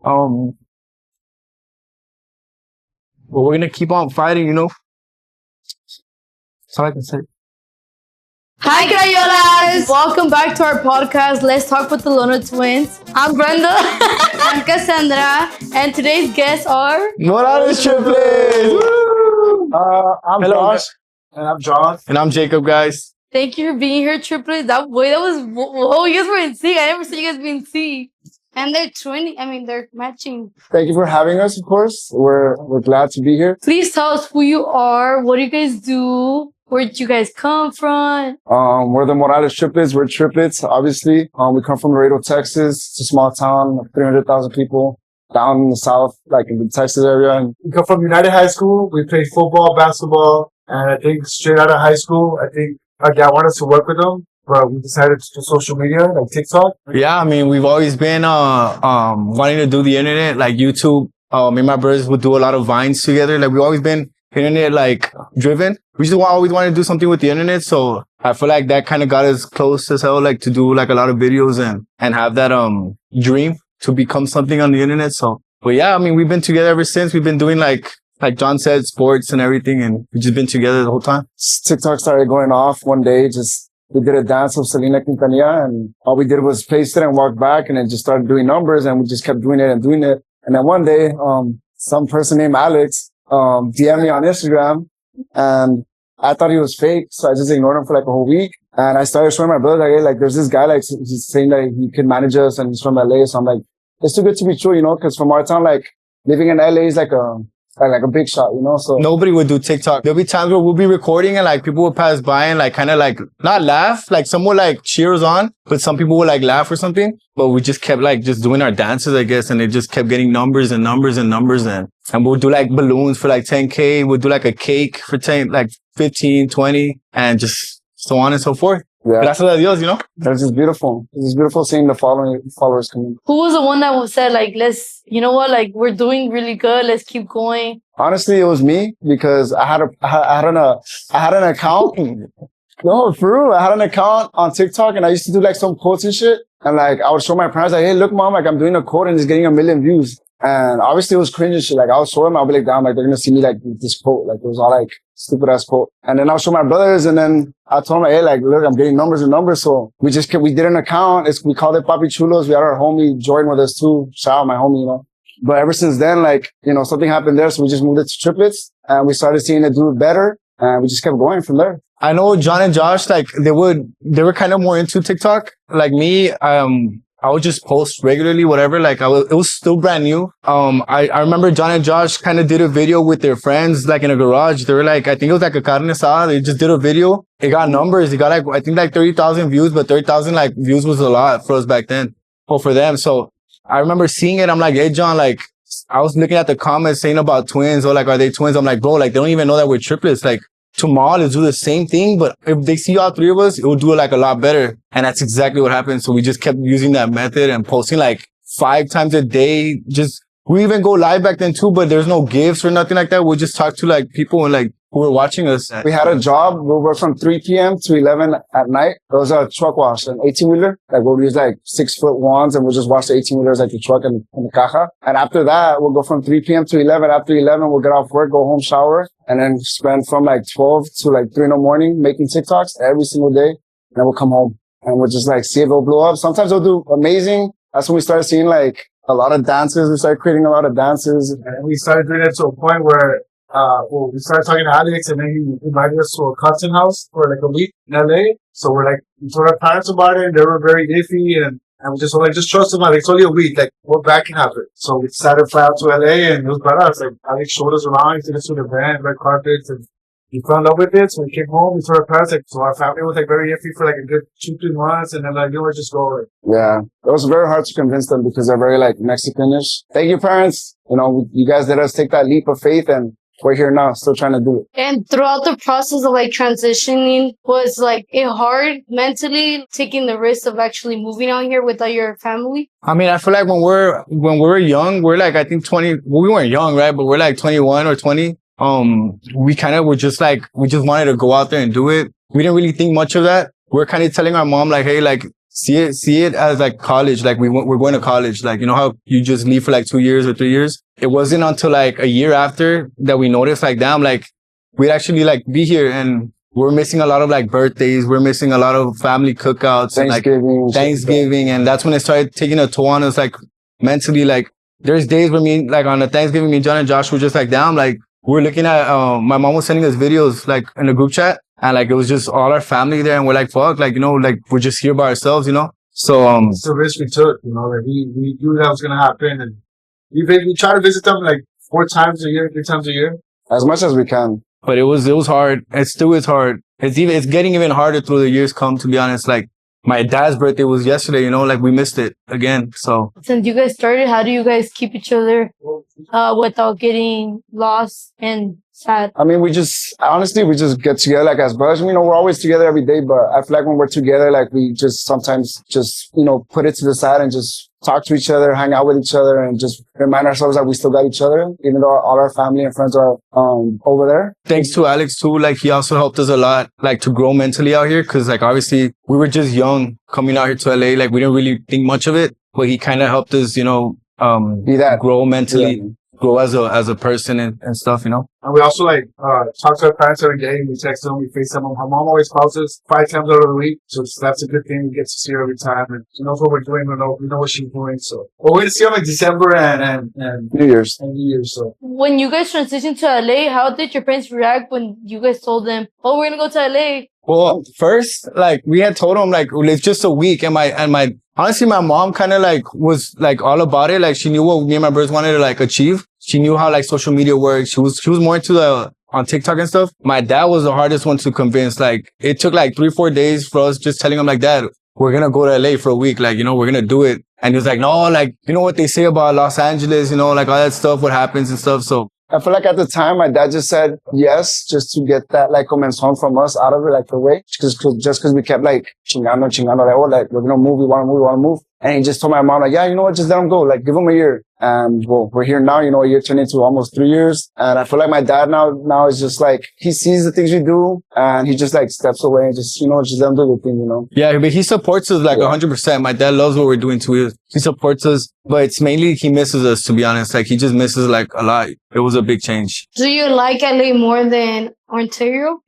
Um, but we're gonna keep on fighting, you know. That's all I can say. Hi, Crayolas! Welcome back to our podcast, Let's Talk with the Luna Twins. I'm Brenda. I'm Cassandra. And today's guests are... Morales Triplets! I'm Hello. Josh. And I'm John. And I'm Jacob, guys. Thank you for being here, Triplets. That was... Oh, you guys were in sync. I never saw you guys be in sync. And they're twinning. I mean, they're matching. Thank you for having us, of course. We're glad to be here. Please tell us who you are. What do you guys do? Where did you guys come from? We're the Morales Triplets. We're triplets, obviously. We come from Laredo, Texas. It's a small town of 300,000 people down in the south, like in the Texas area. And we come from United High School. We played football, basketball, and I think straight out of high school, I think our dad wanted us to work with them, but we decided to do social media, like TikTok. Yeah, I mean, we've always been wanting to do the internet, like YouTube. Me and my brothers would do a lot of Vines together. Like, we've always been internet, like, driven. We just always wanted to do something with the internet, so I feel like that kind of got us close as hell, like, to do, like, a lot of videos and have that dream to become something on the internet. So, but yeah, I mean, we've been together ever since. We've been doing, like John said, sports and everything, and we've just been together the whole time. TikTok started going off one day. We did a dance of Selena Quintanilla, and all we did was paste it and walk back, and then just started doing numbers, and we just kept doing it and doing it. And then one day, some person named Alex DM'd me on Instagram, and I thought he was fake, so I just ignored him for like a whole week. And I started showing my brother, like, hey, like, there's this guy, like, he's saying that he can manage us, and he's from LA. So I'm like, it's too good to be true, you know, because from our town, like, living in LA is like a big shot, you know. So nobody would do TikTok. There'll be times where we'll be recording and like people will pass by and like kind of like not laugh, like some will like cheer us on, but some people will like laugh or something. But we just kept like just doing our dances, I guess, and it just kept getting numbers and numbers and numbers, and we'll do like balloons for like 10K. We'll do like a cake for 10, like 15, 20, and just so on and so forth. Yeah. Gracias a Dios, you know? That's just beautiful. It's just beautiful seeing the followers coming. Who was the one that said, like, let's, you know what, like, we're doing really good. Let's keep going. Honestly, it was me, because I had an account. No, for real. I had an account on TikTok, and I used to do like some quotes and shit. And like, I would show my parents, like, hey, look, mom, like, I'm doing a quote and it's getting 1 million views. And obviously it was cringe and shit. Like, I would show them, I'll be like, damn, like, they're gonna see me like this quote. Like, it was all like stupid ass quote. And then I'll show my brothers, and then I told them, hey, like, look, I'm getting numbers and numbers. So we did an account. We called it Papi Chulos. We had our homie Jordan with us too. Shout out my homie, you know. But ever since then, like, you know, something happened there. So we just moved it to triplets, and we started seeing it do it better. And we just kept going from there. I know John and Josh, like, they were kind of more into TikTok. Like me, I would just post regularly, whatever. Like, it was still brand new. I remember John and Josh kind of did a video with their friends, like in a garage. They were like, I think it was like a carne asada. They just did a video. It got numbers. It got like, I think like 30,000 views, but 30,000 like views was a lot for us back then. Or for them. So I remember seeing it. I'm like, hey, John, like, I was looking at the comments saying about twins, or like, are they twins? I'm like, bro, like, they don't even know that we're triplets. Like, tomorrow, let's do the same thing, but if they see all three of us, it will do it like a lot better. And that's exactly what happened. So we just kept using that method and posting like 5 times a day. We even go live back then too, but there's no gifts or nothing like that. We'll just talk to like people and like who were watching us. We had a job. We worked from 3 p.m. to 11 at night. It was a truck wash, an 18-wheeler. Like, we'll use like 6-foot wands, and we'll just wash the 18-wheelers like the truck and the caja. And after that, we'll go from 3 p.m. to 11. After 11, we'll get off work, go home, shower, and then spend from like 12 to like 3 in the morning making TikToks every single day. And then we'll come home and we'll just like see if it'll blow up. Sometimes it'll do amazing. That's when we started seeing like a lot of dances. We started creating a lot of dances. And we started doing it to a point where we started talking to Alex, and then he invited us to a custom house for like a week in LA. So we told our parents about it, and they were very iffy, and we just were like, just trust them. Like, it's only a week. Like, what bad can happen? So we decided to fly out to LA, and it was better. Like, Alex showed us around. He took us to the van, red carpets, and we fell in love with it. So we came home. We told our parents, like, so our family was like very iffy for like a good 2-3 months, and then like, you know, just go. Like, yeah, it was very hard to convince them because they're very like Mexicanish. Thank you, parents. You know, you guys let us take that leap of faith, and we're here now, still trying to do it. And throughout the process of like transitioning, was like it hard mentally taking the risk of actually moving out here without your family? I mean, I feel like when we're young, we're like, I think 20, well, we weren't young, right? But we're like 21 or 20. We kind of were just like, we just wanted to go out there and do it. We didn't really think much of that. We're kind of telling our mom like, hey, like, see it as like college. Like we're going to college. Like, you know how you just leave for like 2 years or 3 years? It wasn't until like a year after that we noticed like, damn, like we'd actually like be here, and we're missing a lot of like birthdays. We're missing a lot of family cookouts and like Thanksgiving. And that's when it started taking a toll on us, like mentally. Like there's days where on the Thanksgiving, me, John and Josh were just like, damn, like we're looking at, my mom was sending us videos like in a group chat, and like it was just all our family there. And we're like, fuck, like, you know, like we're just here by ourselves, you know? So, it's the risk we took, you know, like we knew that was going to happen. And we try to visit them like 4 times a year, 3 times a year. As much as we can. But it was hard. It still is hard. It's getting even harder through the years come, to be honest. Like my dad's birthday was yesterday, you know, like we missed it again. So since you guys started, how do you guys keep each other without getting lost and sad? I mean, we just get together like as brothers. You know, we're always together every day, but I feel like when we're together, like we just sometimes just, you know, put it to the side and just talk to each other, hang out with each other, and just remind ourselves that we still got each other, even though all our family and friends are over there. Thanks to Alex too, like he also helped us a lot, like to grow mentally out here, because like obviously we were just young coming out here to LA, like we didn't really think much of it, but he kind of helped us, you know, grow mentally. Yeah. Grow as a person and stuff, you know. And we also like talk to our parents every day. We text them, we FaceTime them. My mom always calls us 5 times out of the week, so that's a good thing. We get to see her every time, and she knows what we're doing. We know what she's doing. So we're going to see her in December and New Year's. So when you guys transitioned to LA, how did your parents react when you guys told them, "Oh, we're gonna go to LA"? Well, first, like we had told them like it's just a week, and my honestly, my mom kind of like was like all about it. Like she knew what me and my brothers wanted to like achieve. She knew how like social media works. She was more into on TikTok and stuff. My dad was the hardest one to convince. Like it took like 3-4 days for us just telling him like, Dad, we're going to go to LA for a week. Like, you know, we're going to do it. And he was like, no, like, you know what they say about Los Angeles, you know, like all that stuff, what happens and stuff. So I feel like at the time, my dad just said yes, just to get that like comenzón from us out of it, like the way, just cause we kept like chingando, like, oh, like we're gonna move, we wanna move. And he just told my mom like, yeah, you know what, just let him go, like give him a year. And well, we're here now, you know, a year turned into almost 3 years. And I feel like my dad now is just like, he sees the things we do and he just like steps away and just, you know, just let him do the thing, you know? Yeah, but he supports us like 100%. My dad loves what we're doing too. He supports us, but it's mainly he misses us, to be honest. Like he just misses like a lot. It was a big change. Do you like LA more than Ontario?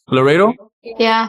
Laredo? Yeah.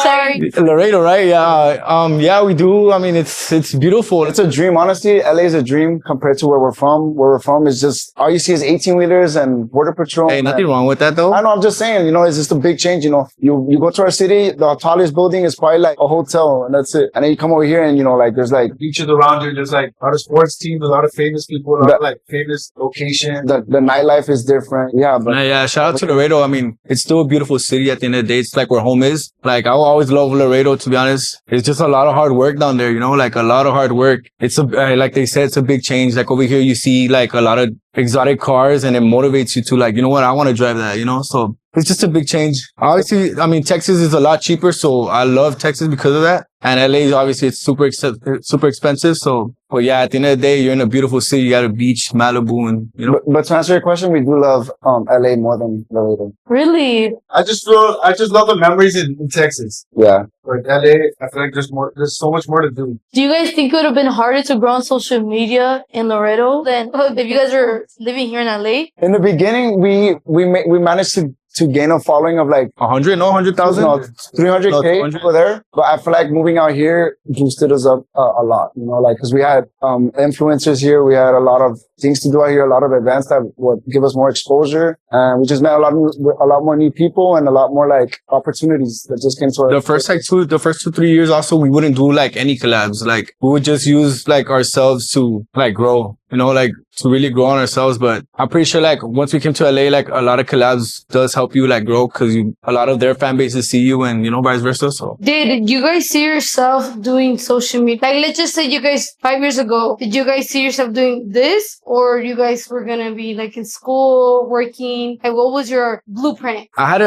Sorry. Laredo, right? Yeah. Yeah, we do. I mean, it's beautiful. It's a dream. Honestly, LA is a dream compared to where we're from. Where we're from is just, all you see is 18-wheelers and Border Patrol. Hey, nothing wrong with that though. I know, I'm just saying, you know, it's just a big change, you know. You go to our city, the tallest building is probably like a hotel and that's it. And then you come over here and, you know, like there's like beaches around here, there's like a lot of sports teams, a lot of famous people, a lot of like famous locations. The nightlife is different. Yeah. But yeah, shout out to Laredo. I mean, it's still a beautiful city at the end of the day. It's like where home is. Like I will always love Laredo, to be honest. It's just a lot of hard work down there, you know, like a lot of hard work. It's like they said, it's a big change. Like over here, you see like a lot of exotic cars and it motivates you to like, you know what, I want to drive that, you know? So it's just a big change. Obviously, I mean, Texas is a lot cheaper. So I love Texas because of that. And LA, obviously, it's super expensive. So, but yeah, at the end of the day, you're in a beautiful city. You got a beach, Malibu, and, you know. But to answer your question, we do love LA more than Laredo. Really? I just love the memories in Texas. Yeah. Like LA, I feel like there's so much more to do. Do you guys think it would have been harder to grow on social media in Laredo than if you guys were living here in LA? In the beginning, we managed to gain a following of like 100,000? No, 300K over there. But I feel like moving out here boosted us up a lot, you know, like, cause we had, influencers here. We had a lot of things to do out here, a lot of events that would give us more exposure. And we just met a lot more new people and a lot more like opportunities that just came to us. The first 2-3 years also, we wouldn't do like any collabs. Like we would just use like ourselves to like grow, you know, like to really grow on ourselves. But I'm pretty sure like once we came to LA, like a lot of collabs does help you like grow because a lot of their fan bases see you and, you know, vice versa. So did you guys see yourself doing social media? Like, let's just say you guys 5 years ago, did you guys see yourself doing this, or you guys were going to be like in school working? Like, what was your blueprint? I had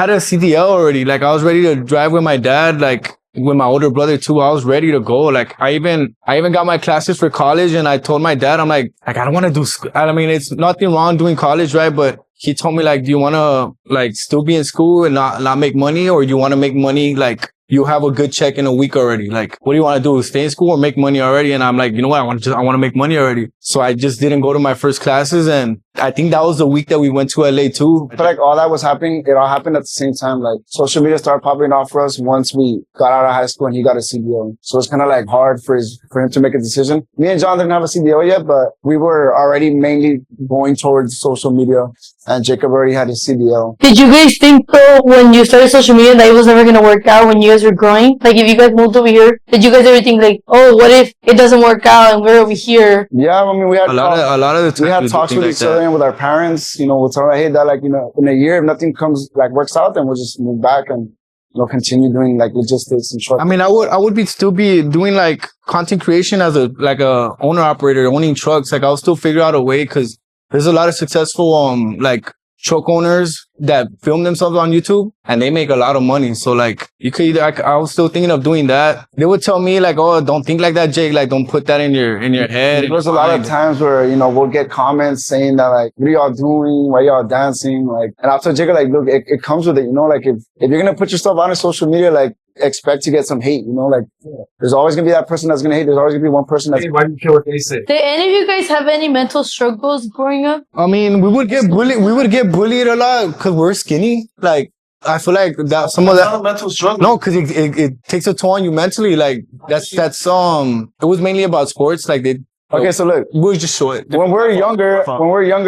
a CDL already. Like I was ready to drive with my dad, like with my older brother too. I was ready to go. Like I even got my classes for college, and I told my dad, I'm like I don't want to do school. I mean, it's nothing wrong doing college, right? But he told me like, do you want to like still be in school and not make money, or do you want to make money like you have a good check in a week already. Like, what do you want to do? Stay in school or make money already? And I'm like, you know what? I want to make money already. So I just didn't go to my first classes. And I think that was the week that we went to LA too. I feel like all that was happening, it all happened at the same time. Like social media started popping off for us once we got out of high school and he got a CDO. So it's kind of like hard for him to make a decision. Me and John didn't have a CDO yet, but we were already mainly going towards social media, and Jacob already had his CDO. Did you guys think though when you started social media that it was never gonna work out when you guys were growing? Like if you guys moved over here, did you guys ever think like, oh, what if it doesn't work out and we're over here? Yeah, I mean, we had a lot of the time we had talks with each other and with our parents. You know, we'll tell them, hey, that like, you know, in a year, if nothing works out, then we'll just move back and, you know, continue doing like logistics and short. I mean, I would still be doing like content creation as a owner operator, owning trucks. Like I'll still figure out a way, because there's a lot of successful, like truck owners that film themselves on YouTube and they make a lot of money. So like you could either, I was still thinking of doing that. They would tell me like, oh, don't think like that, Jake. Like don't put that in your head. There's a lot of times where, you know, we'll get comments saying that like, what are y'all doing? Why y'all dancing? Like, and I'll tell Jacob like, look, it comes with it, you know, like if you're going to put yourself on social media, like expect to get some hate, you know, like there's always going to be that person that's going to hate. There's always going to be one person that's... Hey, why do you care what they say? Did any of you guys have any mental struggles growing up? I mean, we would get bullied a lot because we're skinny. Like, I feel like that some of that not a mental struggle. No, because it takes a toll on you mentally. Like that's it was mainly about sports. Like Okay, so look, we were just short. when we're younger,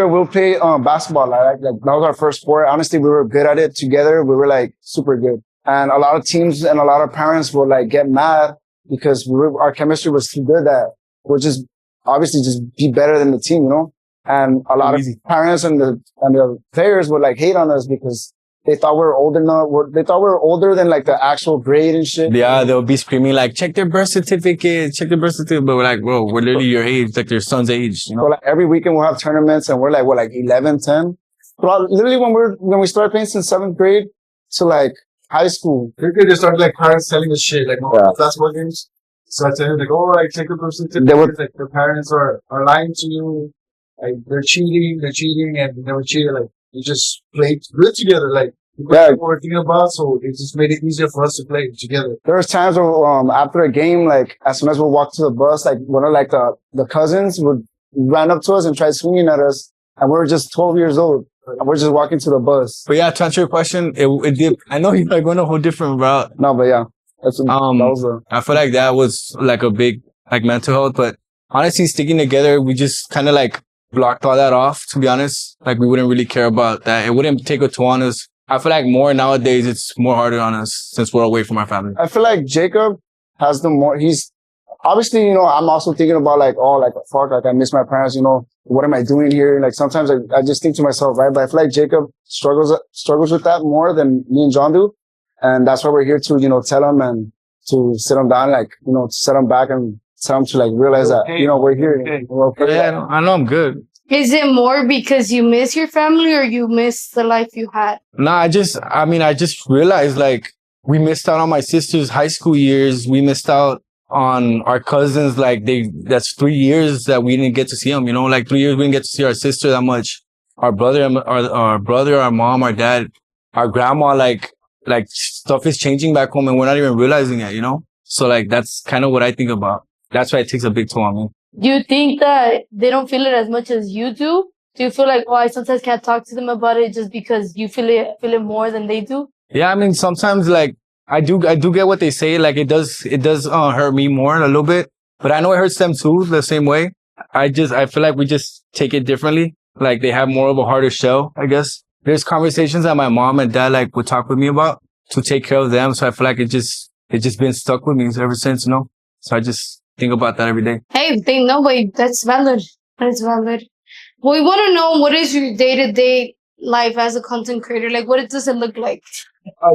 we'll play basketball. Like that was our first sport. Honestly, we were good at it together. We were like super good. And a lot of teams and a lot of parents will like get mad because our chemistry was too good that we'll just obviously just be better than the team, you know? And a lot of parents and the players would like hate on us because they thought we were old enough. They thought we were older than like the actual grade and shit. Yeah, they'll be screaming like, check their birth certificate. But we're like, bro, we're literally your age, like their son's age, you know? So like every weekend we'll have tournaments and we're like 11, 10. But literally when we started playing since 7th grade to like high school. They just start like parents telling us shit, like basketball games. So I tell them like, oh, like take a person to like the parents are lying to you, like they're cheating, and they never cheated. Like you just played good together, like what we're thinking about. So it just made it easier for us to play together. There was times where after a game, like as soon as we walked to the bus, like one of like the cousins would run up to us and try swinging at us, and we were just 12 years old. And we're just walking to the bus. But yeah, to answer your question, it did. I know you're like going a whole different route. No, but yeah, I feel like that was like a big like mental health. But honestly, sticking together, we just kind of like blocked all that off. To be honest, like we wouldn't really care about that. It wouldn't take a toll on us. I feel like more nowadays, it's more harder on us since we're away from our family. I feel like Jacob has he's obviously, you know, I'm also thinking about like, oh, like fuck, like I miss my parents, you know. What am I doing here? Like sometimes I just think to myself, right? But I feel like Jacob struggles with that more than me and John do. And that's why we're here to, you know, tell him and to sit him down, like, you know, to set him back and tell him to like realize that, you know, we're here. We're okay. Yeah, I know I'm good. Is it more because you miss your family or you miss the life you had? Nah, I just realized like we missed out on my sister's high school years. We missed out on our cousins. Like that's 3 years that we didn't get to see them, you know, like 3 years we didn't get to see our sister that much. Our brother, our mom, our dad, our grandma, like stuff is changing back home and we're not even realizing it, you know? So like, that's kind of what I think about. That's why it takes a big toll on me. Do you think that they don't feel it as much as you do? Do you feel like, oh, I sometimes can't talk to them about it just because you feel it more than they do? Yeah, I mean, sometimes like I do get what they say. Like it does hurt me more a little bit, but I know it hurts them too the same way. I feel like we just take it differently. Like they have more of a harder shell, I guess. There's conversations that my mom and dad like would talk with me about to take care of them. So I feel like it just been stuck with me ever since, you know? So I just think about that every day. Hey, no way. That's valid. That's valid. We want to know, what is your day-to-day life as a content creator? Like, what does it look like?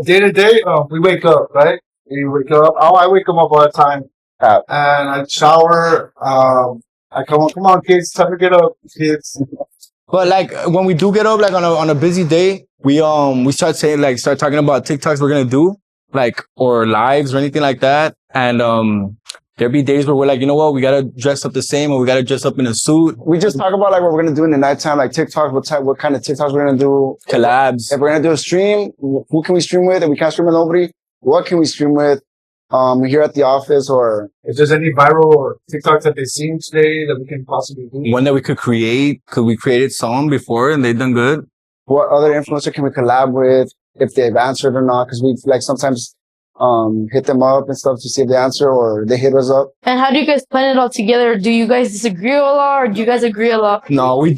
Day to day, we wake up, right? We wake up. I wake them up all the time. And I shower. I come on, kids, time to get up, kids. But like when we do get up, like on a busy day, we start talking about TikToks we're gonna do, like, or lives or anything like that. And there'll be days where we're like, you know what, we gotta dress up the same, or we gotta dress up in a suit. We just talk about like what we're gonna do in the nighttime, like TikTok, what kind of TikToks we're gonna do. Collabs. If we're gonna do a stream, who can we stream with? If we can't stream with nobody, what can we stream with here at the office, or If there's any viral TikToks that they've seen today that we can possibly do. One that we could create. Could we created some before and they've done good? what other influencer can we collab with, if they've answered or not, because we like sometimes hit them up and stuff to see if they answer or they hit us up. And how do you guys plan it all together? Do you guys disagree a lot, or do you guys agree a lot? No, we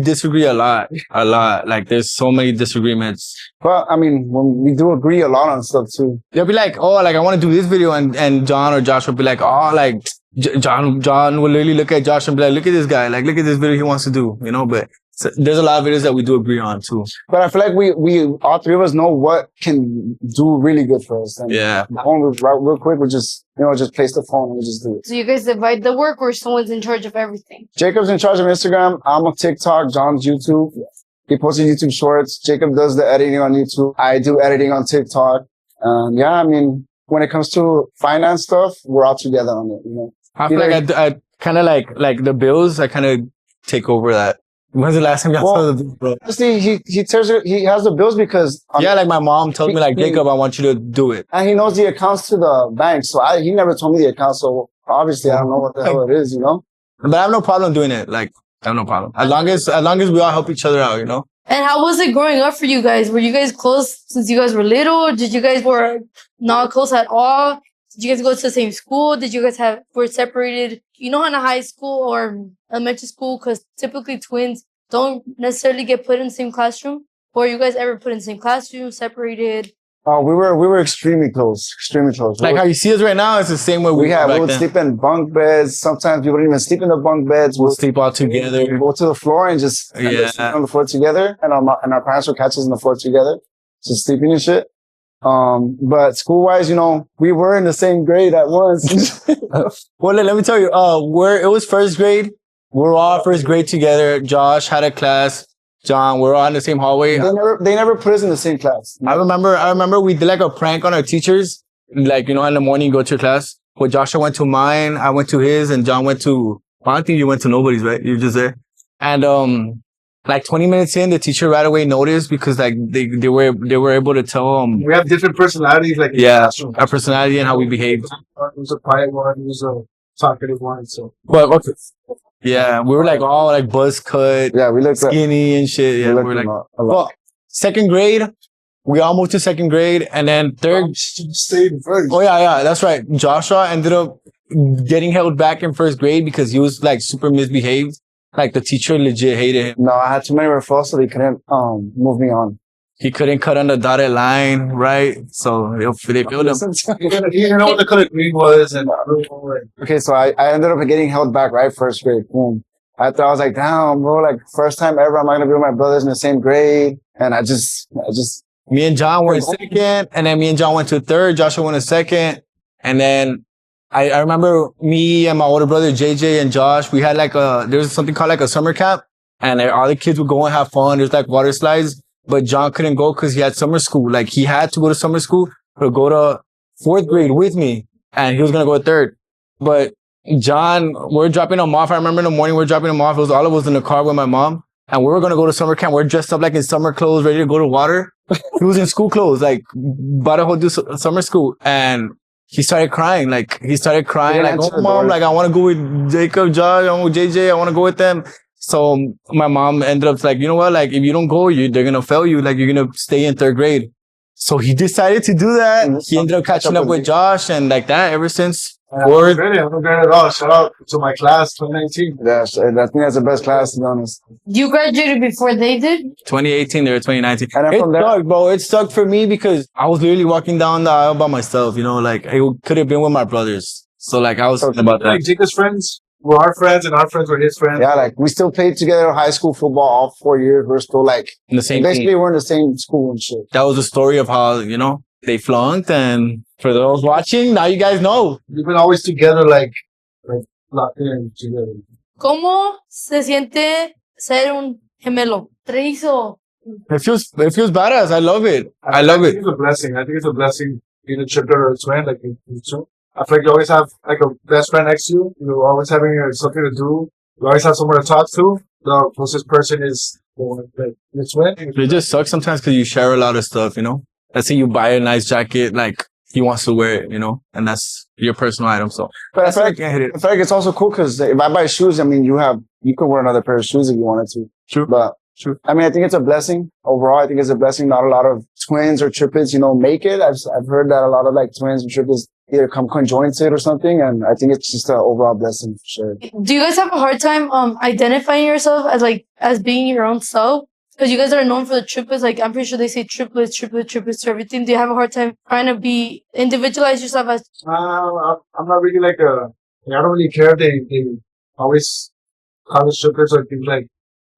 disagree a lot. Like there's so many disagreements. But I mean, when we do agree a lot on stuff too. They'll be like, oh, like I want to do this video, and John or Josh will be like, oh, like John will literally look at Josh and be like, look at this guy, like look at this video he wants to do, you know. But so there's a lot of videos that we do agree on too. But I feel like we all three of us know what can do really good for us. And Yeah. real quick, we just just place the phone and we just do it. So you guys divide the work, or someone's in charge of everything? Jacob's in charge of Instagram. I'm on TikTok. John's YouTube. He posts YouTube shorts. Jacob does the editing on YouTube. I do editing on TikTok. Yeah, I mean, when it comes to finance stuff, we're all together on it, you know. I feel like I kind of like the bills. I kind of take over that. When's the last time y'all saw the bill, bro? Honestly, he has the bills because Yeah, like my mom told me, like, Jacob, I want you to do it. and he knows the accounts to the bank. So he never told me the account. So obviously, I don't know what the hell it is, you know. But I have no problem doing it. Like, I have no problem. As long as we all help each other out, you know? And how was it growing up for you guys? Were you guys close since you guys were little? Or did you guys were not close at all? Did you guys go to the same school? Did you guys were separated? You know, in a high school or elementary school, because typically twins don't necessarily get put in the same classroom. Were you guys ever put in the same classroom, separated? Oh, we were extremely close, extremely close. Like how you see us right now, it's the same way we back would then. sleep in bunk beds. Sometimes we wouldn't even sleep in the bunk beds. We'll sleep all together. We'd go to the floor and just sleep on the floor together, and our parents would catch us on the floor together, just sleeping and shit. But school-wise, you know, we were in the same grade at once. Well, let me tell you, it was first grade. We were all first grade together. Josh had a class. John, we're all in the same hallway. They never put us in the same class. I remember we did like a prank on our teachers. Like, you know, in the morning, go to your class. Well, Joshua went to mine, I went to his, and John went to, I don't think you went to nobody's, right? You were just there. And, like 20 minutes in, the teacher right away noticed because like they were able to tell We have different personalities, like our personality and how we behave. Who's a quiet one, who's a talkative one. So, But okay. Yeah, we were like all like buzz cut, Yeah, we looked skinny and shit. Yeah, we were like, a lot. well, second grade, we all moved to second grade, and then third. stayed first. Oh yeah, that's right. Joshua ended up getting held back in first grade because he was like super misbehaved. Like the teacher legit hated him. No, I had too many referrals, so they couldn't move me on. He couldn't cut on the dotted line, right? So they failed him. You didn't know what the color green was, and Okay, so I ended up getting held back, right? First grade. Boom. I was like, damn, bro, like first time ever, I'm not gonna be with my brothers in the same grade. And I just. Me and John were in second, and then me and John went to third. Joshua went to second, and then I remember me and my older brother JJ and Josh. We had like there was something called like a summer camp, and all the kids would go and have fun. There's like water slides, but John couldn't go because he had summer school. Like he had to go to summer school to go to fourth grade with me, and he was gonna go to third. But John, we're dropping him off. I remember in the morning we're dropping him off. It was all of us in the car with my mom, and we were gonna go to summer camp. We're dressed up like in summer clothes, ready to go to water. He was in school clothes, like about to go do summer school, and he started crying. Like oh mom, like I want to go with Jacob, Josh, I want with JJ, I want to go with them. So my mom ended up like, you know what, like if you don't go, they're gonna fail you. Like you're gonna stay in third grade. So he decided to do that. He ended up catching up with Josh, and like that ever since. I'm not regret at all. Shout out to my class, 2019. Yeah, I think that's the best class, to be honest. You graduated before they did? 2018, they were 2019. And It from there, sucked, bro. It sucked for me because I was literally walking down the aisle by myself, you know, like it could have been with my brothers. So like I was thinking about that. Like Jacob's friends were our friends, and our friends were his friends. yeah, like we still played together high school football all 4 years. We're still like, In the same basically team. we're in the same school and shit. That was the story of how, you know, they flunked, and for those watching, now you guys know. We've been always together, like locked in together. ¿Cómo se siente ser un gemelo? Traizo. It feels badass. I love it. I love think it. it's a blessing. I think it's a blessing being a triplet or a twin. Like you two. I feel like you always have like a best friend next to you. You're always having something to do. You always have someone to talk to. The closest person is like your twin. It just sucks sometimes because you share a lot of stuff, you know? Let's say you buy a nice jacket, like he wants to wear it, you know, and that's your personal item. So But I that's feel why I like can't hit it. I feel like it's also cool because if I buy shoes, I mean, you could wear another pair of shoes if you wanted to. True. But True. I mean, I think it's a blessing overall. I think it's a blessing. Not a lot of twins or triplets, you know, make it. I've heard that a lot of like twins and triplets either come conjoined or something. And I think it's just an overall blessing for sure. Do you guys have a hard time identifying yourself as being your own self? Because you guys are known for the triplets. Like, I'm pretty sure they say triplets to everything. Do you have a hard time trying to individualize yourself as? I'm not really like I don't really care. They always call us triplets or things like,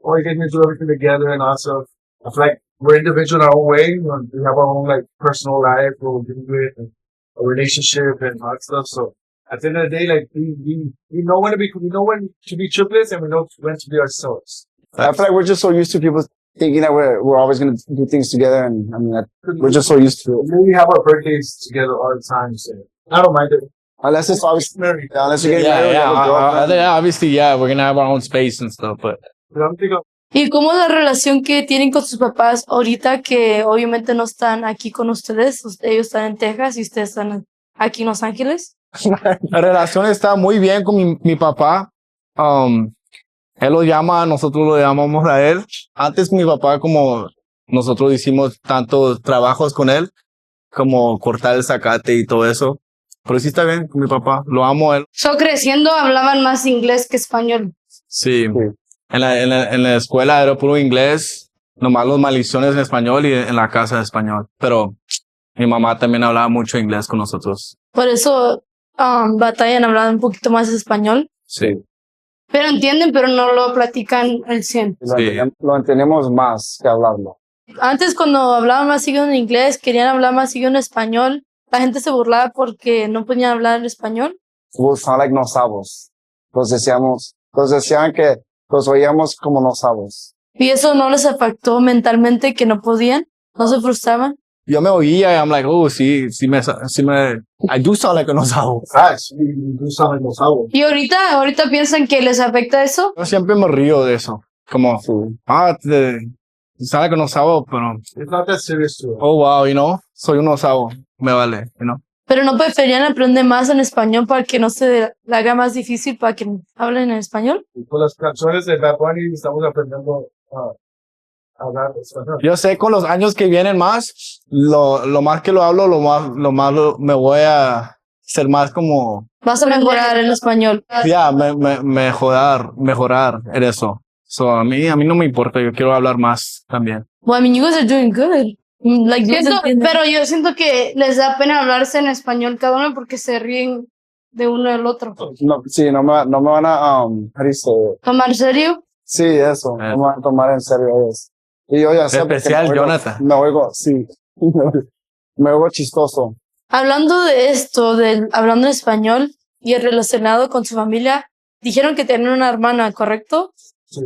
oh, you guys need to do everything together and all stuff. I feel like we're individual in our own way. We have our own like personal life, what we're dealing with, and a relationship and all that stuff. So at the end of the day, like we know when to be triplets and we know when to be ourselves. I feel like we're just so used to people thinking that we're always going to do things together. And I mean, we're just so used to it. We have our birthdays together all the time. So I don't mind it. Unless it's obviously Married. unless you're getting Yeah, married. yeah. you have a girlfriend. Obviously, yeah, we're gonna have our own space and stuff, but But I'm thinking, ¿Y cómo es la relación que tienen con sus papás ahorita que obviamente no están aquí con ustedes? Ellos están en Texas y ustedes están aquí en Los Ángeles. la relación está muy bien con mi papá. Él lo llama, nosotros lo llamamos a él. Antes mi papá, como nosotros hicimos tantos trabajos con él, como cortar el zacate y todo eso. Pero sí está bien con mi papá, lo amo a él. So, creciendo hablaban más inglés que español. Sí. En la escuela era puro inglés, nomás las maldiciones en español y en la casa en español. Pero mi mamá también hablaba mucho inglés con nosotros. Por eso batallan hablando un poquito más español. Sí. Pero entienden, pero no lo platican al 100. Lo entendemos más que hablarlo. Antes, cuando hablaban más seguido en inglés, querían hablar más seguido en español. La gente se burlaba porque no podían hablar en español. We sound like no sabos. Decían que los oíamos como no sabos. Y eso no les afectó mentalmente, que no podían, no se frustraban. Yo me oía y I'm like, oh, sí, I do sound like a nosabo. facts, you do sound like no sabor. Y ahorita piensan que les afecta eso. Yo siempre me río de eso. Como, Sí. sound like a nosabo, pero, It's not that serious to it. oh, wow, you know, soy un nosabo. Me vale, you know. Pero no preferían aprender más en español para que no se le haga más difícil para que hablen en español. Con las canciones de Bad Bunny estamos aprendiendo a hablar español. Yo sé con los años que vienen más, lo más que lo hablo, lo más me voy a ser más como, Vas a mejorar en español. ya, mejorar en eso. So, a mí no me importa, yo quiero hablar más también. Well, I mean, you guys are doing good. Like, pero yo siento que les da pena hablarse en español cada uno porque se ríen de uno del otro. No, sí, no me van a, how do you say it? ¿Tomar serio? Sí, eso. No me van a tomar en serio eso. Y yo ya sé. porque Especial Jonathan. Me oigo, sí. Me oigo chistoso. Hablando de esto, hablando en español y relacionado con su familia, dijeron que tienen una hermana, ¿correcto? Sí.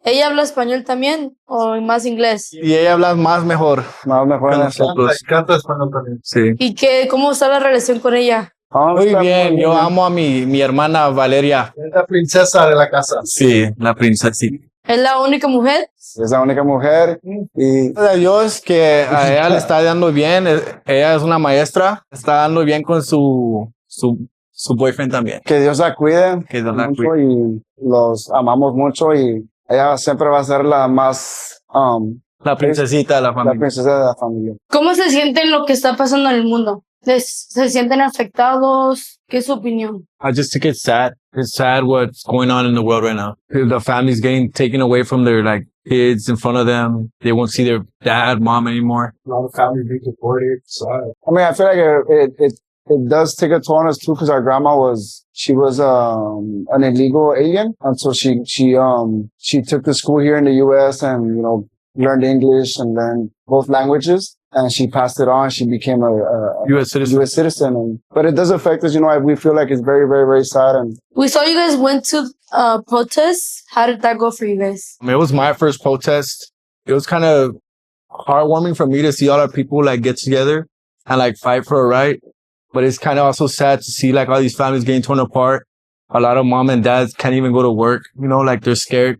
¿Ella habla español también o más inglés? Y ella habla más mejor. Más mejor en Con eso. nosotros. Canta español también. Sí. ¿Y cómo está la relación con ella? Muy bien, yo amo a mi hermana Valeria. Es la princesa de la casa. Sí, la princesa, sí. ¿Es la única mujer? Es la única mujer y Gracias a Dios que a ella le está dando bien. Ella es una maestra. Está dando bien con su boyfriend también. que Dios la cuide Que Dios la mucho y los amamos mucho y ella siempre va a ser la más, La princesita de la la familia. princesa de la familia. ¿Cómo se sienten lo que está pasando en el mundo? ¿Se sienten afectados? ¿Qué es su opinión? I just think it's sad. It's sad what's going on in the world right now. The family's getting taken away from their like kids in front of them. They won't see their dad, mom anymore. A lot of families being deported. So I mean, I feel like it does take a toll on us too, because our grandma was an illegal alien, and so she took the school here in the U.S. and learned English and learned both languages, and she passed it on. She became a U.S. citizen. U.S. citizen, but it does affect us. We feel like it's very, very, very sad. And We saw you guys went to protests. How did that go for you guys? It was my first protest. It was kind of heartwarming for me to see all our people like get together and like fight for a right. But it's kind of also sad to see like all these families getting torn apart. A lot of mom and dads can't even go to work, like they're scared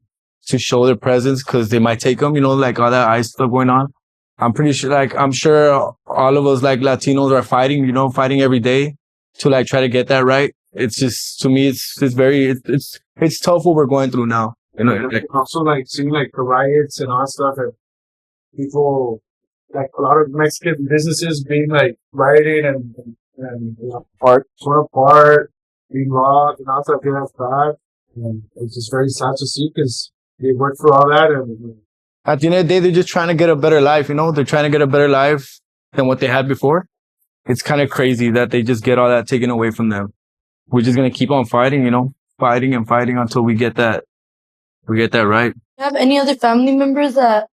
to show their presence because they might take them, like all that ICE stuff going on. I'm pretty sure, I'm sure all of us like Latinos are fighting, fighting every day to like try to get that right. It's just, to me, it's tough what we're going through now. And also like seeing like the riots and all that stuff, and people, like a lot of Mexican businesses being like rioted and torn apart, being robbed and all stuff. Yeah, that's bad. And it's just very sad to see because they worked for all that. And At the end of the day, they're just trying to get a better life, They're trying to get a better life than what they had before. It's kind of crazy that they just get all that taken away from them. We're just going to keep on fighting, fighting and fighting until we get that right. Do you have any other family members that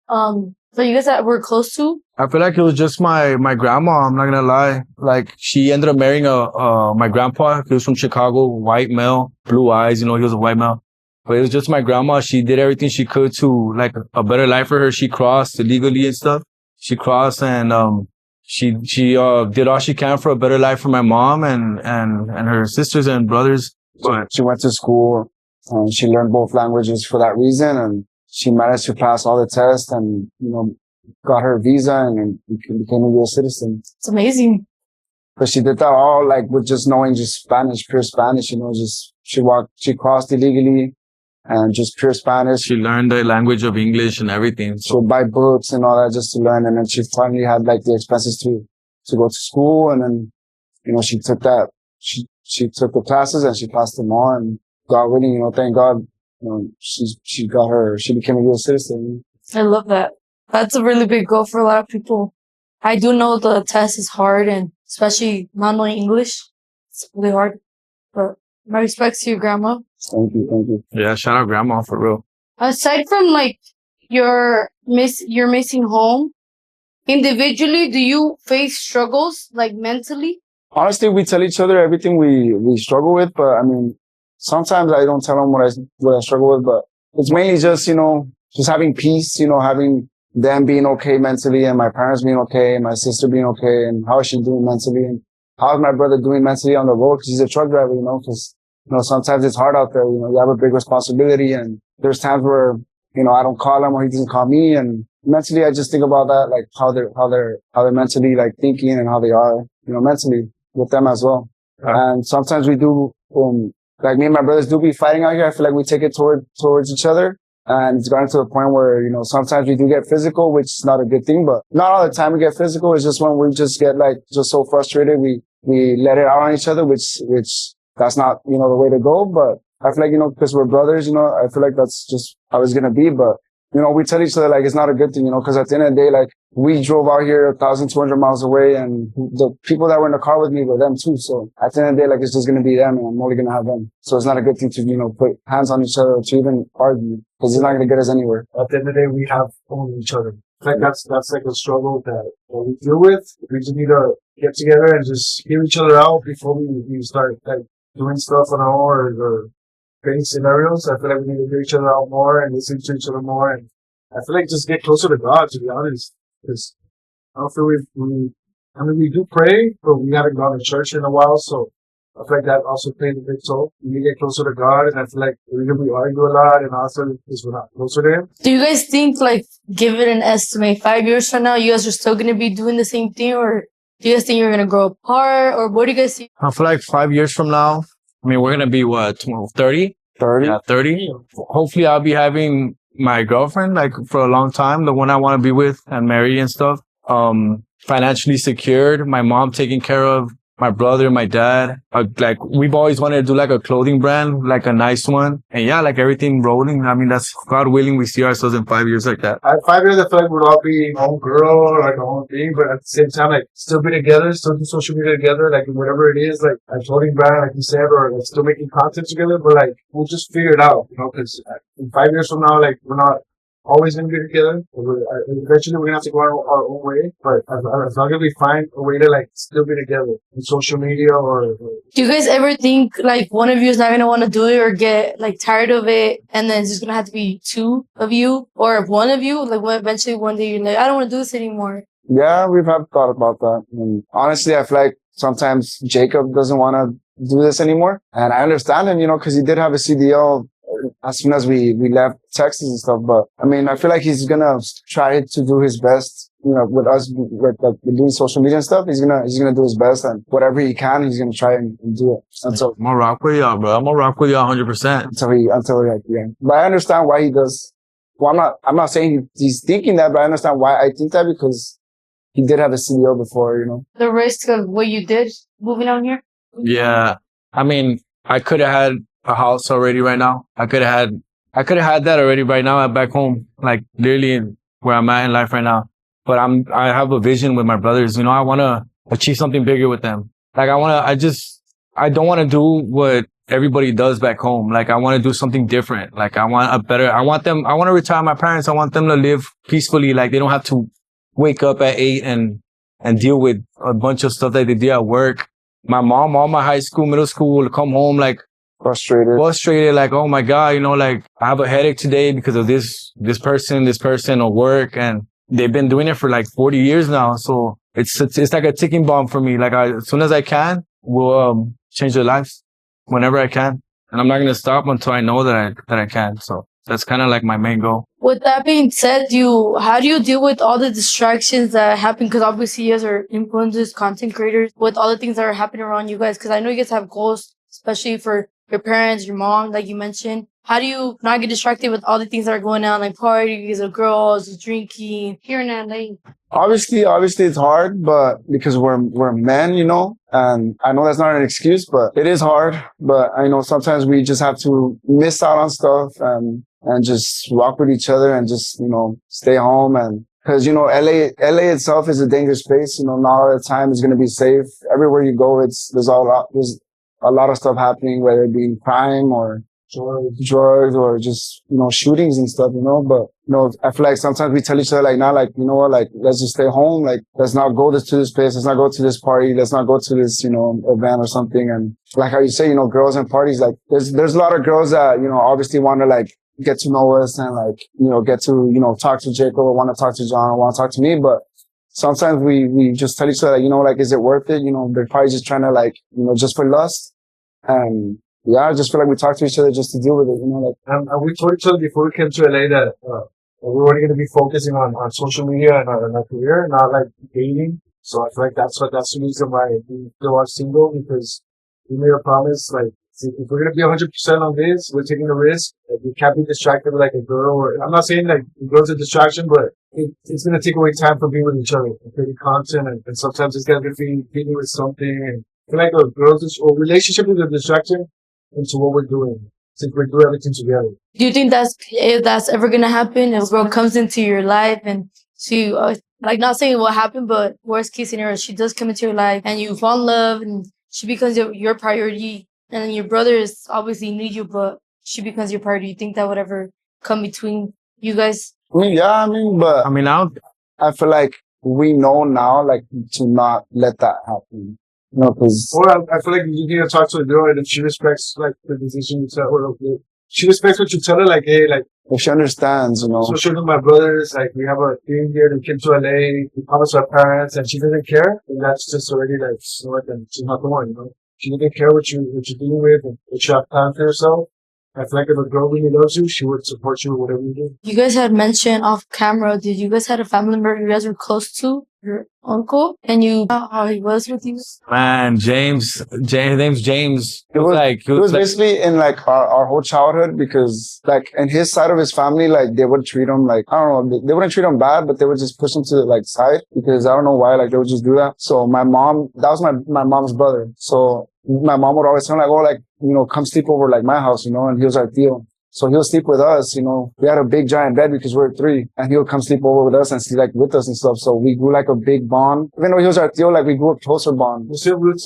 you guys that were close to? I feel like it was just my grandma. I'm not gonna lie. Like, she ended up marrying my grandpa. He was from Chicago, white male, blue eyes. He was a white male. But it was just my grandma. She did everything she could to like a better life for her. She crossed illegally and stuff. She crossed and she did all she can for a better life for my mom and her sisters and brothers. But She went to school and she learned both languages for that reason, and she managed to pass all the tests and, got her visa and became a U.S. citizen. It's amazing. But she did that all like with just knowing just Spanish, pure Spanish, she crossed illegally and just pure Spanish. she learned the language of English and everything. She would buy books and all that just to learn. And then she finally had like the expenses to go to school. And then, she took she took the classes and she passed them all. And God willing, thank God, she became a U.S. citizen. I love that. That's a really big goal for a lot of people. I do know the test is hard, and especially not knowing English, it's really hard. But my respects to your grandma. Thank you. Yeah, shout out grandma for real. Aside from like your missing home, individually, do you face struggles like mentally? Honestly, we tell each other everything we struggle with, but I mean, sometimes I don't tell them what I struggle with, but it's mainly just, just having peace, having them being okay mentally and my parents being okay and my sister being okay and how is she doing mentally and how is my brother doing mentally on the road because he's a truck driver, because, sometimes it's hard out there, you have a big responsibility and there's times where, I don't call him or he doesn't call me, and mentally I just think about that, like how they're mentally like thinking and how they are, mentally with them as well. And sometimes we do, like me and my brothers do be fighting out here. I feel like we take it towards each other. And it's gotten to the point where, sometimes we do get physical, which is not a good thing, but not all the time we get physical. It's just when we just get like, just so frustrated, we let it out on each other, which that's not, the way to go. But I feel like, because we're brothers, I feel like that's just how it's going to be. But, we tell each other like it's not a good thing, because at the end of the day, like we drove out here 1,200 miles away and the people that were in the car with me were them too. So at the end of the day, like it's just going to be them and I'm only going to have them. So it's not a good thing to, put hands on each other or to even argue because it's not going to get us anywhere. at the end of the day, we have only each other. I think that's like a struggle that we deal with. We just need to get together and just hear each other out before we start like doing stuff on our own or creating scenarios. I feel like we need to hear each other out more and listen to each other more. And I feel like just get closer to God, to be honest. Because I don't feel we do pray, but we haven't gone to church in a while. So I feel like that also plays a big role. We need to get closer to God. And I feel like we argue a lot and also because we're not closer to Him. Do you guys think, like, give it an estimate, 5 years from now, you guys are still going to be doing the same thing? Or do you guys think you're going to grow apart? Or what do you guys think? I feel like 5 years from now, we're going to be what, 30? 30? Yeah, 30. Hopefully I'll be having my girlfriend like for a long time, the one I want to be with and marry and stuff. Financially secured, my mom taken care of, my brother, my dad. Like we've always wanted to do like a clothing brand, like a nice one. And yeah, like everything rolling. I mean, that's God willing, we see ourselves in 5 years like that. At 5 years, I feel like we'd all be our own girl or like our own thing, but at the same time, like still be together, still do social media together, like whatever it is, like a clothing brand, like you said, or like still making content together, but like we'll just figure it out, because in 5 years from now, like we're not always going to be together. Eventually, we're going to have to go our own way, but as long as we find a way to like still be together in social media or Do you guys ever think like one of you is not going to want to do it or get like tired of it and then it's just going to have to be two of you or one of you? Like eventually one day you're like, I don't want to do this anymore. Yeah, we've had thought about that. And honestly, I feel like sometimes Jacob doesn't want to do this anymore. And I understand him, because he did have a CDL as soon as we left Texas and stuff. But I mean, I feel like he's gonna try to do his best, with us, with doing social media and stuff. He's gonna do his best, and whatever he can, he's gonna try and do it. Until I'm gonna rock with y'all, bro. I'm gonna rock with y'all 100%. yeah. But I understand why he does. Well, I'm not saying he's thinking that, but I understand why I think that, because he did have a CEO before, The risk of what you did moving out here? Yeah. I mean, I could have had a house already right now. I could have had that already right now back home, like literally where I'm at in life right now. But I have a vision with my brothers. I want to achieve something bigger with them. Like I don't want to do what everybody does back home. Like I want to do something different. Like I want to retire my parents. I want them to live peacefully. Like they don't have to wake up at 8 and deal with a bunch of stuff that they do at work. My mom, all my high school, middle school, come home like frustrated. Like, oh my God, like I have a headache today because of this person or work. And they've been doing it for like 40 years now. So it's like a ticking bomb for me. Like as soon as I can, we'll change their lives whenever I can. And I'm not going to stop until I know that I can. So that's kind of like my main goal. With that being said, how do you deal with all the distractions that happen? Because obviously you guys are influencers, content creators, with all the things that are happening around you guys. Because I know you guys have goals, especially for your parents, your mom, like you mentioned. How do you not get distracted with all the things that are going on, like parties, or girls, drinking here in LA? Obviously it's hard, but because we're men, and I know that's not an excuse, but it is hard. But I know sometimes we just have to miss out on stuff and just rock with each other and just, stay home. And because, LA itself is a dangerous place. Not all the time is going to be safe. Everywhere you go, there's a lot of stuff happening, whether it be crime or drugs or just, shootings and stuff, but, I feel like sometimes we tell each other like, now, like, let's just stay home. Like, let's not go to this place. Let's not go to this party. Let's not go to this, event or something. And like how you say, girls and parties, like there's a lot of girls that, obviously want to like get to know us and like, get to, talk to Jacob or want to talk to John or want to talk to me. But sometimes we just tell each other, like, is it worth it? They're probably just trying to like, just for lust. And yeah, I just feel like we talk to each other just to deal with it, And we told each other before we came to LA that we were only going to be focusing on social media and our career, not like dating. So I feel like that's the reason why we still are single, because we made a promise, like, if we're going to be 100% on this, we're taking a risk. Like, we can't be distracted like a girl. Or I'm not saying like the girl's a distraction, but it's going to take away time from being with each other and creating content. And sometimes it's going to be feeding with something. And I feel like a girl's relationship is a distraction into what we're doing, since we do everything together. Do you think if that's ever gonna happen, if a girl comes into your life and she, like, not saying what happened, but worst case scenario, she does come into your life and you fall in love and she becomes your priority, and then your brothers obviously need you, but she becomes your priority. You think that would ever come between you guys? But I feel like we know now, like, to not let that happen. Because I feel like you need to talk to a girl, and if she respects like the decision you tell her, she respects what you tell her, like, hey, like, if she understands, So she's with my brothers, like, we have a thing here, we came to LA, we promised our parents, and she doesn't care, and that's just already like, then she's not the one, She doesn't care what you're dealing with and what you have time for yourself. I feel like if a girl really loves you, she would support you with whatever you do. You guys had mentioned off camera, did you guys had a family member you guys were close to, your uncle, and you know how he was with you? Man, James, his name's James. It was basically in like our whole childhood, because like in his side of his family, like they would treat him like, I don't know, they wouldn't treat him bad, but they would just push him to the like side, because I don't know why, like they would just do that. So my mom, that was my mom's brother. So my mom would always tell him like, oh, like, come sleep over like my house, and he was our tío. So he'll sleep with us, we had a big giant bed because we're 3, and he'll come sleep over with us and sleep like with us and stuff. So we grew like a big bond. Even though he was our tío, like we grew a closer bond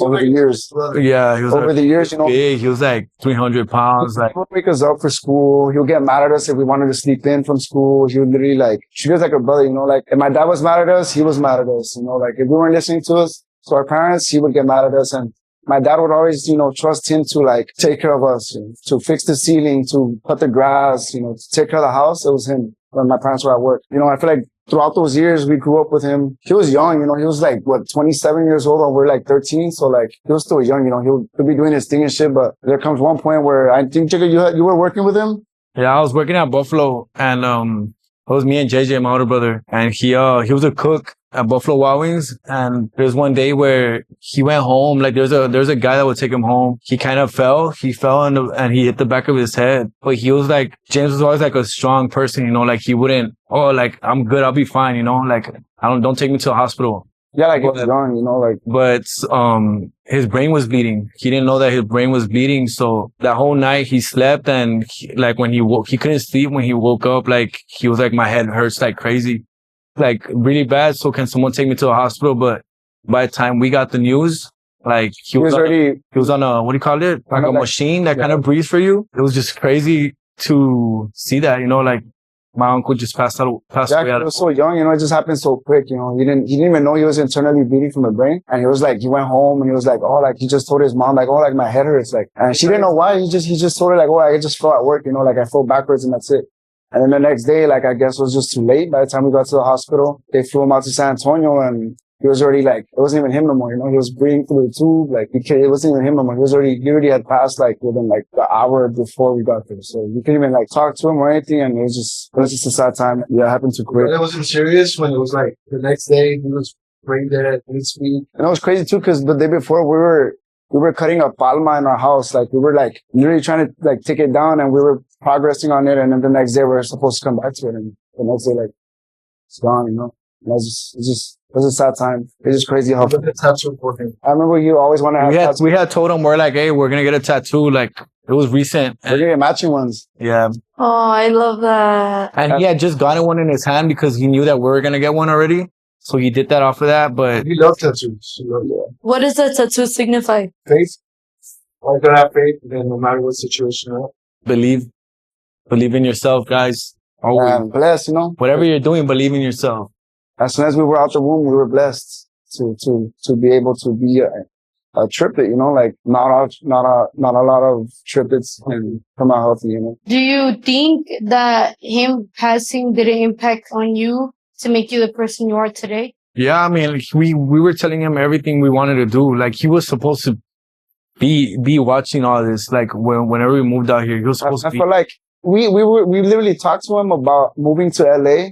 over the years. Yeah, he was over the years, big. He was like 300 pounds. Like, he would wake us up for school. He'll get mad at us if we wanted to sleep in from school. He would literally like treat us like a brother, like if my dad was mad at us, he was mad at us, like if we weren't listening to us, to our parents, he would get mad at us. And my dad would always, trust him to like take care of us, to fix the ceiling, to cut the grass, to take care of the house. It was him when my parents were at work. I feel like throughout those years, we grew up with him. He was young, he was like, 27 years old, and we're like 13. So like, he was still young, he'll be doing his thing and shit. But there comes one point where I think, Jacob, you were working with him. Yeah, I was working at Buffalo, and it was me and JJ, my older brother, and he was a cook at Buffalo Wild Wings. And there's one day where he went home. Like there's a guy that would take him home. He kind of fell. He fell and he hit the back of his head. But he was like, James was always like a strong person, you know, like he wouldn't, oh, like I'm good, I'll be fine, you know, like don't take me to the hospital. Yeah, like it's gone, you know, like. But his brain was bleeding. He didn't know that his brain was bleeding. So that whole night he slept, and like when he woke, he couldn't sleep. When he woke up, like he was like, my head hurts like crazy, like really bad. So can someone take me to a hospital? But by the time we got the news, like he was on a, what do you call it? Like a machine that kind of breathes for you. It was just crazy to see that, you know, like my uncle just passed away. He was so young, you know, it just happened so quick, you know. He didn't even know he was internally bleeding from the brain. And he was like, he went home and he was like, oh, like he just told his mom, like, oh, like my head hurts. Like, and she didn't know why. He just told her like, oh, I just fell at work, you know, like I fell backwards and that's it. And then the next day, like, I guess it was just too late. By the time we got to the hospital, they flew him out to San Antonio, and he was already like, it wasn't even him no more, you know, he was breathing through the tube. Like, it wasn't even him no more. He already had passed like within like the hour before we got there. So we couldn't even like talk to him or anything. And it was just a sad time. Yeah, it happened too quick. It wasn't serious when it was like the next day, he was brain dead, didn't speak. And it was crazy too, because the day before we were cutting a palma in our house. Like, we were like literally trying to like take it down, and we were progressing on it. And then the next day we were supposed to come back to it. And the next day, like, it's gone, you know? And it was a sad time. It's just crazy how. The tattoo for him. I remember you always want to have we had told him, we're like, hey, we're going to get a tattoo. Like, it was recent. We're going to get matching ones. Yeah. Oh, I love that. And he had just gotten one in his hand because he knew that we were going to get one already. So he did that off of that, but. He loved tattoos. He loved it. What does that tattoo signify? Faith. All gotta have faith, then no matter what situation you're in. Believe in yourself, guys. Always. Blessed, you know. Whatever you're doing, believe in yourself. As soon as we were out the womb, we were blessed to be able to be a triplet, you know, like not a lot of triplets and come out healthy, you know. Do you think that him passing did an impact on you to make you the person you are today? Yeah, I mean, we were telling him everything we wanted to do. Like, he was supposed to be watching all this. Like, whenever we moved out here, he was supposed to be. I feel like we literally talked to him about moving to LA,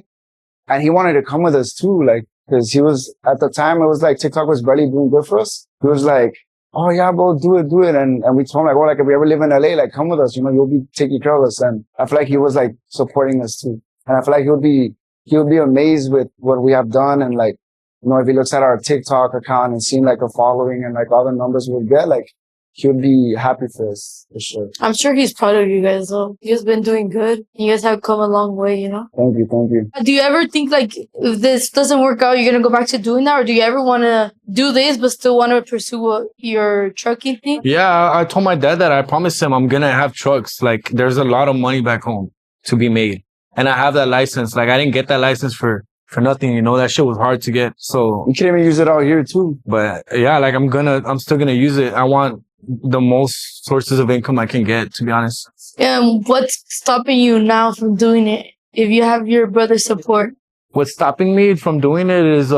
and he wanted to come with us too. Like, cause he was, at the time, it was like TikTok was barely doing good for us. He was like, oh yeah, bro, do it. And we told him like, oh, like if we ever live in LA, like come with us, you know, you'll be taking care of us. And I feel like he was like supporting us too. And I feel like he would be amazed with what we have done. And like, you know, if he looks at our TikTok account and seeing like a following and like all the numbers we'll get, like, he would be happy for us, for sure. I'm sure he's proud of you guys, though. You guys been doing good. You guys have come a long way, you know? Thank you. Do you ever think, like, if this doesn't work out, you're going to go back to doing that? Or do you ever want to do this, but still want to pursue your trucking thing? Yeah, I told my dad that. I promised him I'm going to have trucks. Like, there's a lot of money back home to be made. And I have that license. Like, I didn't get that license for nothing, you know? That shit was hard to get. So. You can even use it out here, too. But, yeah, like, I'm still going to use it. I want the most sources of income I can get, to be honest. What's stopping you now from doing it if you have your brother's support? What's stopping me from doing it is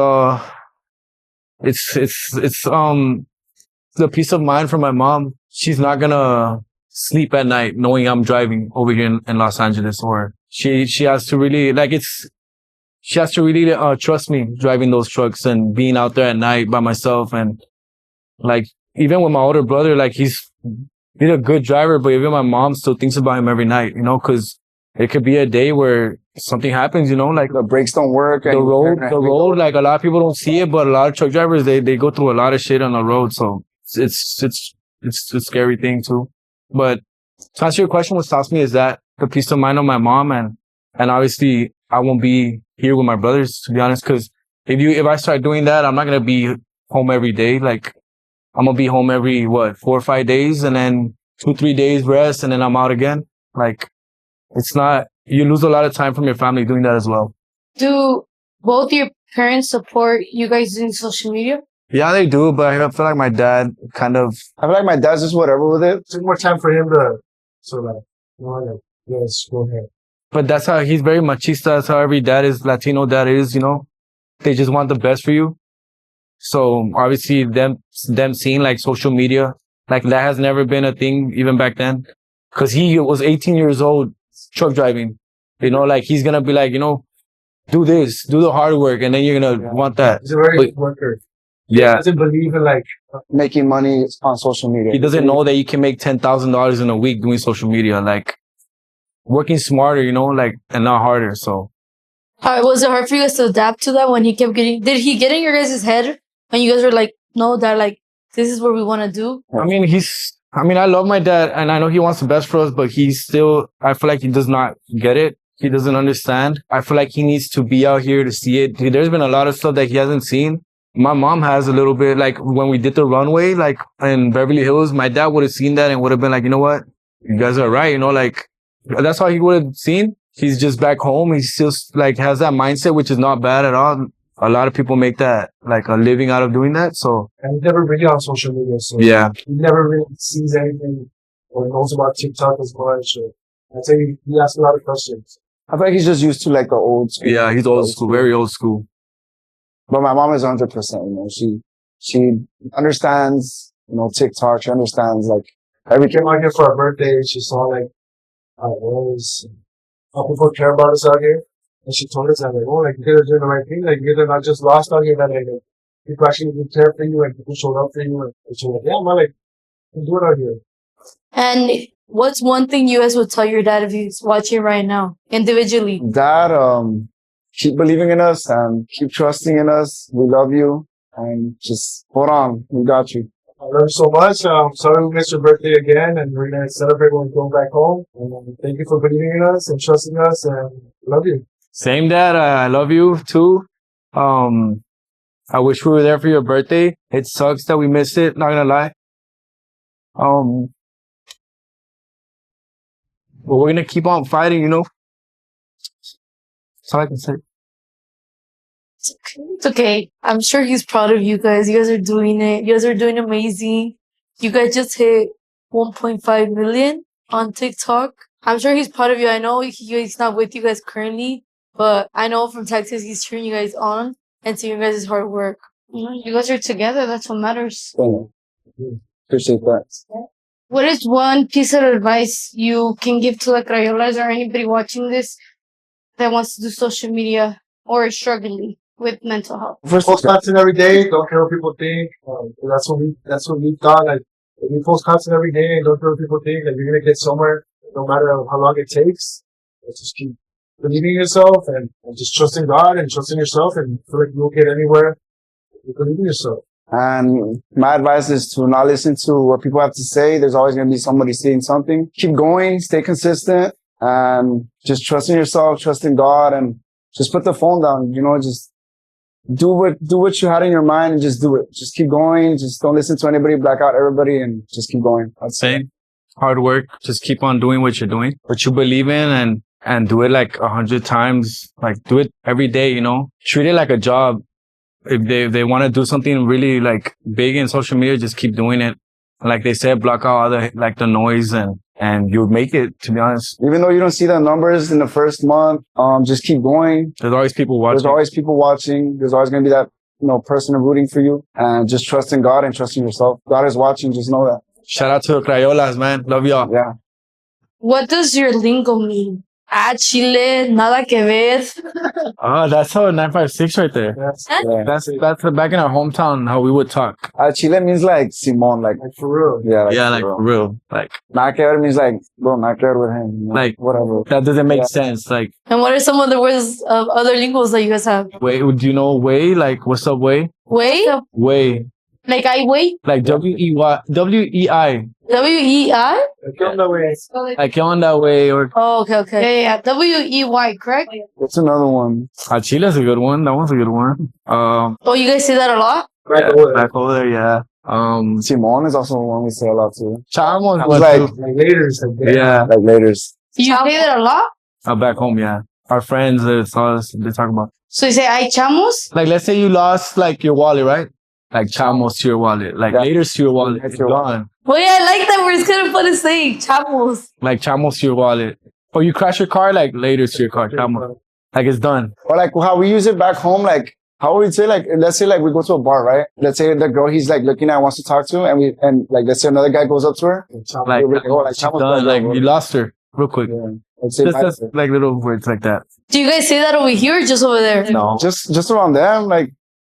it's the peace of mind from my mom. She's not gonna sleep at night knowing I'm driving over here in Los Angeles, or she has to really trust me driving those trucks and being out there at night by myself. And like, even with my older brother, like he's a good driver, but even my mom still thinks about him every night, you know, cause it could be a day where something happens, you know, like the brakes don't work. The road, like a lot of people don't see it, but a lot of truck drivers, they go through a lot of shit on the road. So it's a scary thing too. But to answer your question, what stops me is that the peace of mind of my mom, and obviously I won't be here with my brothers, to be honest, cause if I start doing that, I'm not going to be home every day. Like, I'm going to be home every, 4 or 5 days, and then 2-3 days rest, and then I'm out again. Like, it's not, you lose a lot of time from your family doing that as well. Do both your parents support you guys doing social media? Yeah, they do, but I feel like my dad kind of. I feel like my dad's just whatever with it. Took more time for him to sort of, yes, go ahead. But that's how he's very machista. That's how every dad is, Latino dad is, you know? They just want the best for you. So obviously them seeing like social media, like that has never been a thing even back then. Cause he was 18 years old truck driving. You know, like he's gonna be like, you know, do this, do the hard work, and then you're gonna want that. He's a very But- good worker. He Yeah. doesn't believe in like, Making money on social media. He doesn't know that you can make $10,000 in a week doing social media, like working smarter, you know, like, and not harder. So Was it hard for you guys to adapt to that when he kept getting? Did he get in your guys' head when you guys were like, no, Dad, like this is what we want to do? I mean, I love my dad and I know he wants the best for us, but I feel like he does not get it. He doesn't understand. I feel like he needs to be out here to see it. There's been a lot of stuff that he hasn't seen. My mom has a little bit, like when we did the runway, like in Beverly Hills, my dad would have seen that and would have been like, you know what? You guys are right. You know, like that's how he would have seen. He's just back home. He still like has that mindset, which is not bad at all. A lot of people make that like a living out of doing that. So and he's never really on social media, so yeah. he never really sees anything or knows about TikTok as much. I'd say he asks a lot of questions. I feel like he's just used to like the old school. Yeah, he's old school, very old school. But my mom is 100%, you know, she understands, you know, TikTok. She understands like We everything. came out here for our birthday. She saw like how it was, how people care about us out here. And she told us that like, oh, like you guys are doing the right thing. Like you guys are not just lost out here. That like people actually do care for you and people showed up for you. And she was like, yeah, man, like you can do it out here. And what's one thing you guys would tell your dad if he's watching right now, individually? Dad, keep believing in us and keep trusting in us. We love you and just hold on. We got you. I love you so much. Sorry we missed your birthday again, and we're gonna celebrate when we go back home. And thank you for believing in us and trusting us, and love you. Same dad. I love you too. I wish we were there for your birthday. It sucks that we missed it. Not gonna lie. But we're gonna keep on fighting, you know. That's all I can say. It's okay. I'm sure he's proud of you guys. You guys are doing it. You guys are doing amazing. You guys just hit 1.5 million on TikTok. I'm sure he's proud of you. I know he's not with you guys currently, but I know from Texas he's cheering you guys on and seeing you guys' hard work. You guys are together. That's what matters. So, appreciate that. What is one piece of advice you can give to the Crayolas or anybody watching this that wants to do social media or is struggling with mental health? First, Post content every day. Don't care what people think. That's what we've done. Like if you post content every day and don't care what people think, like you're gonna get somewhere, no matter how long it takes. Just keep believing in yourself and just trusting God and trusting yourself, and feel like you'll get anywhere. You believe in yourself. and my advice is to not listen to what people have to say. There's always going to be somebody saying something. Keep going, stay consistent, and just trust in yourself, trust in God, and just put the phone down. You know, just do what you had in your mind and just do it. Just keep going. Just don't listen to anybody, black out everybody, and just keep going. I'd say. Same. Hard work. Just keep on doing what you're doing, what you believe in, and do it like 100 times. Like do it every day, you know, treat it like a job. If they want to do something really like big in social media, just keep doing it. Like they said, block out all the noise and you'll make it, to be honest. Even though you don't see the numbers in the first month, just keep going. There's always people watching. There's always people watching. There's always going to be that, you know, person rooting for you, and just trust in God and trust in yourself. God is watching. Just know that. Shout out to the Crayolas, man. Love y'all. Yeah. What does your lingo mean? Chile, nada que ver. Oh, that's how 956 right there. Yeah. That's back in our hometown, how we would talk. Chile means like Simon, like, Like for real. yeah. Yeah, like bro. for real. Like Nada que ver means like, bro, nada que ver with him. You know? Like- whatever. that doesn't make Yeah. sense. Like, And what are some of the words of other lingos that you guys have? way, do you know way? Like, what's up, way? Wait, Way. like I wait. Like W-E-I. W-E-I? Like on the way. Like, ¿qué onda, way? Or Oh, okay. Yeah. W-E-Y, correct? What's another one? Chile's a good one. That one's a good one. Oh, you guys say that a lot? Right Yeah, over there. back over there, yeah. Simon is also one we say a lot too. Chamos It's was like, Like later, it's like that. yeah. like laters. You say that a lot? Back home, yeah. Our friends, it's all they talk about. So you say, ay chamos? Like, let's say you lost, like, your wallet, right? Like, chamos to your wallet. Like, Yeah. later to your wallet. It's It's your gone. Wait, I like that word. It's kind of fun to say. Chamos. Like, chamos to your wallet. Or you crash your car, like, later to your car. Chamos. Like, it's done. Or like how we use it back home, like how we say, like, let's say like we go to a bar, right? Let's say the girl he's like looking at wants to talk to, and like let's say another guy goes up to her. Like, we're like, oh, like, she's chamos, done. Like, bro. you lost her. real quick. Yeah. I'd say Just bye. like little words like that. Do you guys say that over here or just over there? No. Just around them, like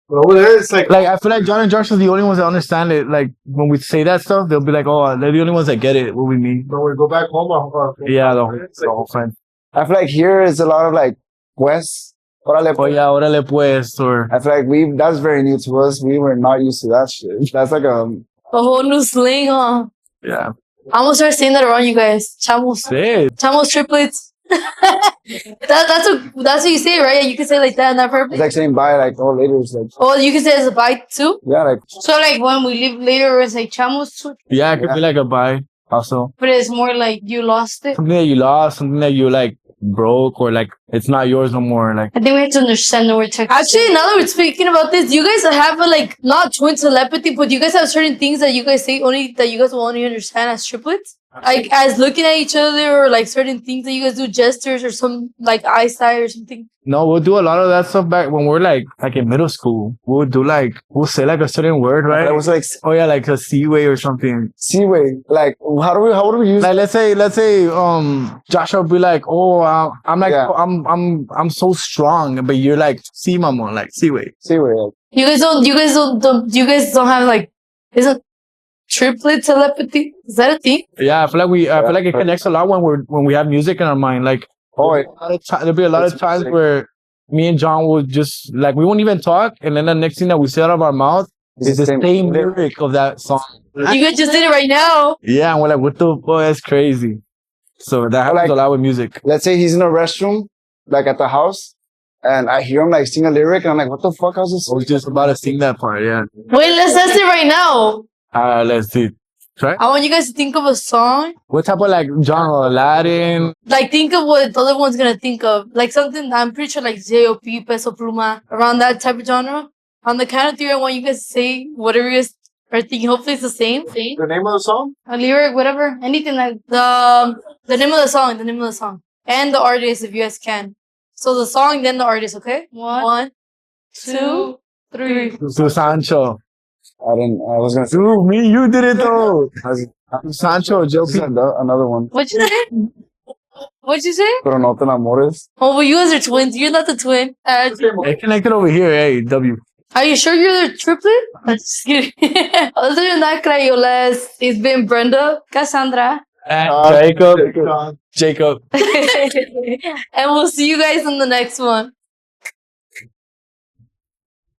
But over there, it's like, Like, I feel like John and Josh are the only ones that understand it. Like, when we say that stuff, they'll be like, oh, they're the only ones that get it, what we mean. when we go back home, Yeah, it's the whole friend. I feel like here is a lot of like pues, órale, Oh, pues. yeah, órale pues, or... I feel like that's very new to us. We were not used to that shit. That's like A whole new slang, huh? Yeah. I'm gonna start saying that around you guys. Chamos. Say it. Chamos triplets. That's what you say, right? Yeah, you can say like that, not it's perfect. like saying bye, like oh later. It's like Oh, you can say it as a bite too. yeah, like So like when we leave later, it's like chamos, Yeah, it could Yeah. be like a bye, also. but it's more like you lost it. Something that you lost, something that you, like, broke, or, like, it's not yours no more. Like, I think we have to understand the word text. Actually, now that we're speaking about this, you guys have a like not twin telepathy, but you guys have certain things that you guys say only that you guys will only understand as triplets. Like as looking at each other or like certain things that you guys do gestures or some like eyesight or something. no, we'll do a lot of that stuff back when we're, like in middle school. We'll say, like, a certain word, that right? was like Oh, yeah, like a seaway or something. seaway. Like how do we use Like, let's say, Joshua will be like, oh, I'm like, Yeah. I'm so strong, but you're like, see, mama, like, seaway. seaway? Like, You guys don't have like isn't triplet telepathy? Is that a thing? Yeah, I feel like it connects a lot when we have music in our mind. Like, oh wait, there'll be a lot of That's times music. where me and John will just, like, we won't even talk, and then the next thing that we say out of our mouth it's is the same lyric of that song. You guys just did it right now. Yeah, and we're like, what the fuck? That's crazy. So that happens Like- a lot with music. Let's say he's in a restroom, like at the house, and I hear him like sing a lyric, and I'm like, what the fuck? How's this? I was just about to sing that part, yeah. Wait, let's test it right now. Let's see. Try. I want you guys to think of a song. What type of, like, genre? Latin? Like think of what the other one's gonna think of. Like something I'm pretty sure like J.O.P. Peso Pluma, around that type of genre. On the count of three, I want you guys to say whatever you guys are thinking. Hopefully it's the same. the name of the song? A lyric, whatever. Anything like the name of the song. And the artist if you guys can. So the song, then the artist, okay? One, two, three. To Sancho. I was gonna say Dude, me, you did it though. I was- Sancho, this is Joe. another one. What'd you say? What'd you say? Pero no te enamores. Oh, well, you guys are twins. You're not the twin. It connected over here, hey, W. Are you sure you're the triplet? I'm just kidding. Other than that, Crayolas, it's been Brenda, Cassandra, Jacob. John. Jacob. and we'll see you guys in the next one.